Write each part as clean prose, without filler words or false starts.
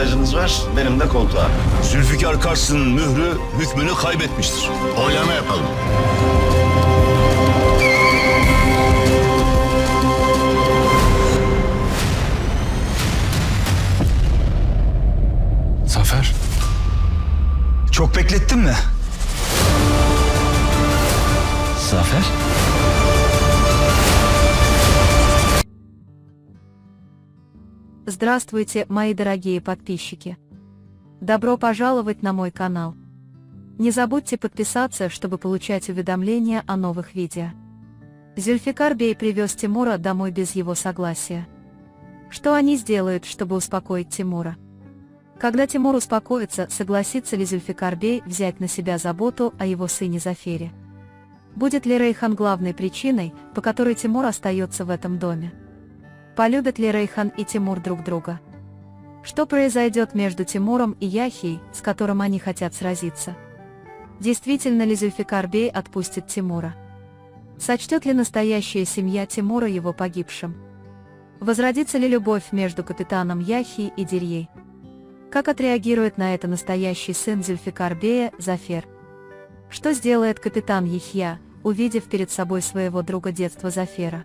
ihtiyacınız var, benim de koltuğa. Zülfikar Kars'ın mührü hükmünü kaybetmiştir. Oylama yapalım. Zafer. Çok beklettin mi? Zafer? Здравствуйте, мои дорогие подписчики! Добро пожаловать на мой канал. Не забудьте подписаться, чтобы получать уведомления о новых видео. Зюльфикар Бей привез Тимура домой без его согласия. Что они сделают, чтобы успокоить Тимура? Когда Тимур успокоится, согласится ли Зюльфикар Бей взять на себя заботу о его сыне Зафере? Будет ли Рейхан главной причиной, по которой Тимур остается в этом доме? Полюбят ли Рейхан и Тимур друг друга? Что произойдет между Тимуром и Яхией, с которым они хотят сразиться? Действительно ли Зюльфикар Бей отпустит Тимура? Сочтет ли настоящая семья Тимура его погибшим? Возродится ли любовь между капитаном Яхией и Дирьей? Как отреагирует на это настоящий сын Зюльфикар Бея, Зафер? Что сделает капитан Яхья, увидев перед собой своего друга детства Зафера?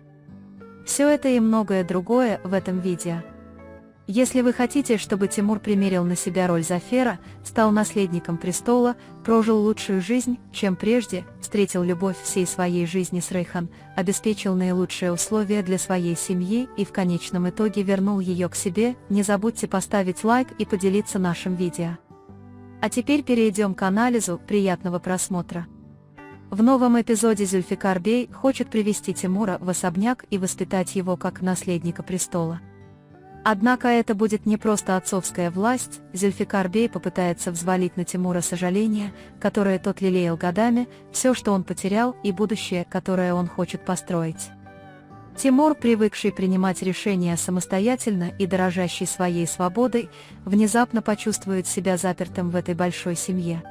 Все это и многое другое в этом видео. Если вы хотите, чтобы Тимур примерил на себя роль Зафера, стал наследником престола, прожил лучшую жизнь, чем прежде, встретил любовь всей своей жизни с Рейхан, обеспечил наилучшие условия для своей семьи и в конечном итоге вернул ее к себе, не забудьте поставить лайк и поделиться нашим видео. А теперь перейдем к анализу, приятного просмотра. В новом эпизоде Зюльфикар Бей хочет привести Тимура в особняк и воспитать его как наследника престола. Однако это будет не просто отцовская власть, Зюльфикар Бей попытается взвалить на Тимура сожаление, которое тот лелеял годами, все, что он потерял, и будущее, которое он хочет построить. Тимур, привыкший принимать решения самостоятельно и дорожащий своей свободой, внезапно почувствует себя запертым в этой большой семье.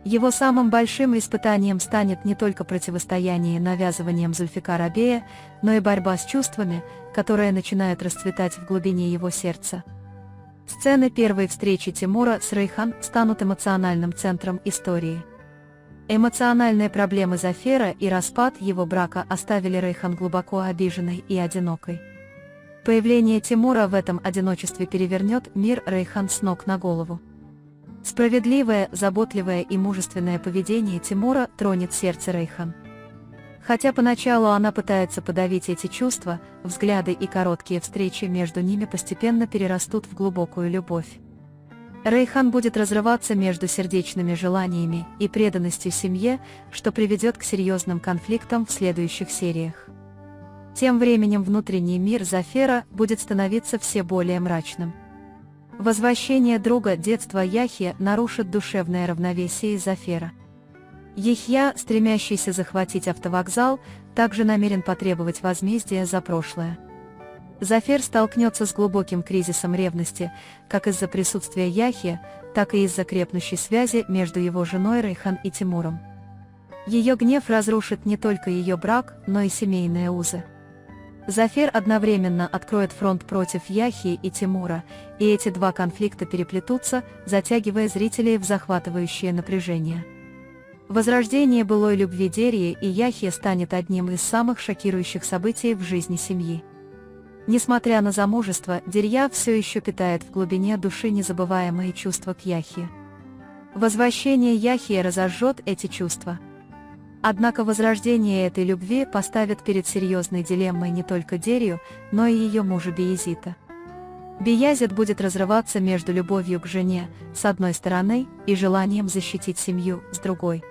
Его самым большим испытанием станет не только противостояние навязываниям Зюльфикара Бея, но и борьба с чувствами, которые начинают расцветать в глубине его сердца. Сцены первой встречи Тимура с Рейхан станут эмоциональным центром истории. Эмоциональные проблемы Зафера и распад его брака оставили Рейхан глубоко обиженной и одинокой. Появление Тимура в этом одиночестве перевернет мир Рейхан с ног на голову. Справедливое, заботливое и мужественное поведение Тимура тронет сердце Рейхан. Хотя поначалу она пытается подавить эти чувства, взгляды и короткие встречи между ними постепенно перерастут в глубокую любовь. Рейхан будет разрываться между сердечными желаниями и преданностью семье, что приведет к серьезным конфликтам в следующих сериях. Тем временем внутренний мир Зафера будет становиться все более мрачным. Возвращение друга детства Яхья нарушит душевное равновесие Зафера. Яхья, стремящийся захватить автовокзал, также намерен потребовать возмездия за прошлое. Зафер столкнется с глубоким кризисом ревности, как из-за присутствия Яхья, так и из-за крепнущей связи между его женой Рейхан и Тимуром. Ее гнев разрушит не только ее брак, но и семейные узы. Зафер одновременно откроет фронт против Яхьи и Тимура, и эти два конфликта переплетутся, затягивая зрителей в захватывающее напряжение. Возрождение былой любви Дерьи и Яхьи станет одним из самых шокирующих событий в жизни семьи. Несмотря на замужество, Дерья все еще питает в глубине души незабываемые чувства к Яхьи. Возвращение Яхьи разожжет эти чувства. Однако возрождение этой любви поставит перед серьезной дилеммой не только Дерью, но и ее мужа Биязита. Биязид будет разрываться между любовью к жене, с одной стороны, и желанием защитить семью, с другой.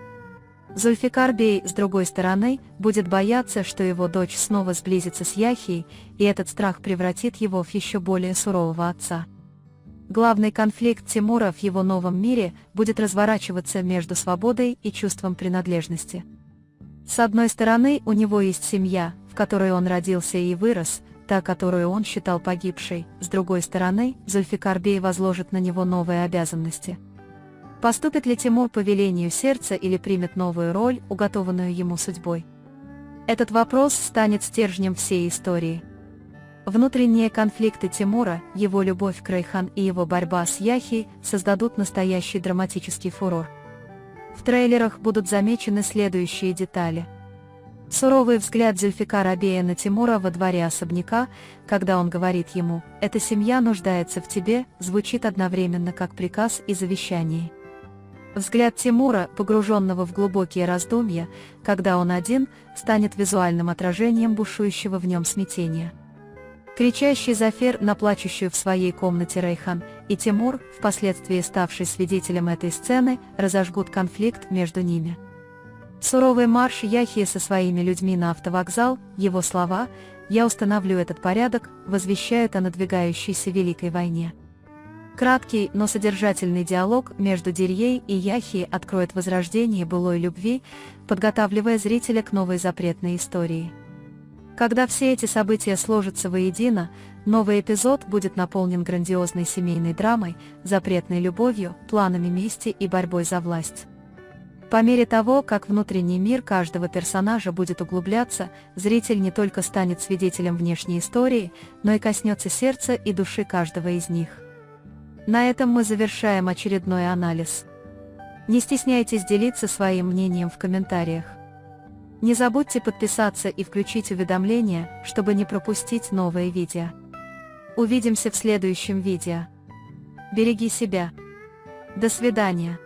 Зюльфикар Бей, с другой стороны, будет бояться, что его дочь снова сблизится с Яхьей, и этот страх превратит его в еще более сурового отца. Главный конфликт Тимура в его новом мире будет разворачиваться между свободой и чувством принадлежности. С одной стороны, у него есть семья, в которой он родился и вырос, та, которую он считал погибшей, с другой стороны, Зюльфикар Бей возложит на него новые обязанности. Поступит ли Тимур по велению сердца или примет новую роль, уготованную ему судьбой? Этот вопрос станет стержнем всей истории. Внутренние конфликты Тимура, его любовь к Рейхан и его борьба с Яхией создадут настоящий драматический фурор. В трейлерах будут замечены следующие детали. Суровый взгляд Зульфикара Бея на Тимура во дворе особняка, когда он говорит ему «эта семья нуждается в тебе», звучит одновременно как приказ и завещание. Взгляд Тимура, погруженного в глубокие раздумья, когда он один, станет визуальным отражением бушующего в нем смятения. Кричащий Зафер на плачущую в своей комнате Рейхан и Тимур, впоследствии ставший свидетелем этой сцены, разожгут конфликт между ними. Суровый марш Яхии со своими людьми на автовокзал, его слова «я установлю этот порядок» возвещают о надвигающейся Великой войне. Краткий, но содержательный диалог между Дирьей и Яхией откроет возрождение былой любви, подготавливая зрителя к новой запретной истории. Когда все эти события сложатся воедино, новый эпизод будет наполнен грандиозной семейной драмой, запретной любовью, планами мести и борьбой за власть. По мере того, как внутренний мир каждого персонажа будет углубляться, зритель не только станет свидетелем внешней истории, но и коснется сердца и души каждого из них. На этом мы завершаем очередной анализ. Не стесняйтесь делиться своим мнением в комментариях. Не забудьте подписаться и включить уведомления, чтобы не пропустить новые видео. Увидимся в следующем видео. Береги себя. До свидания.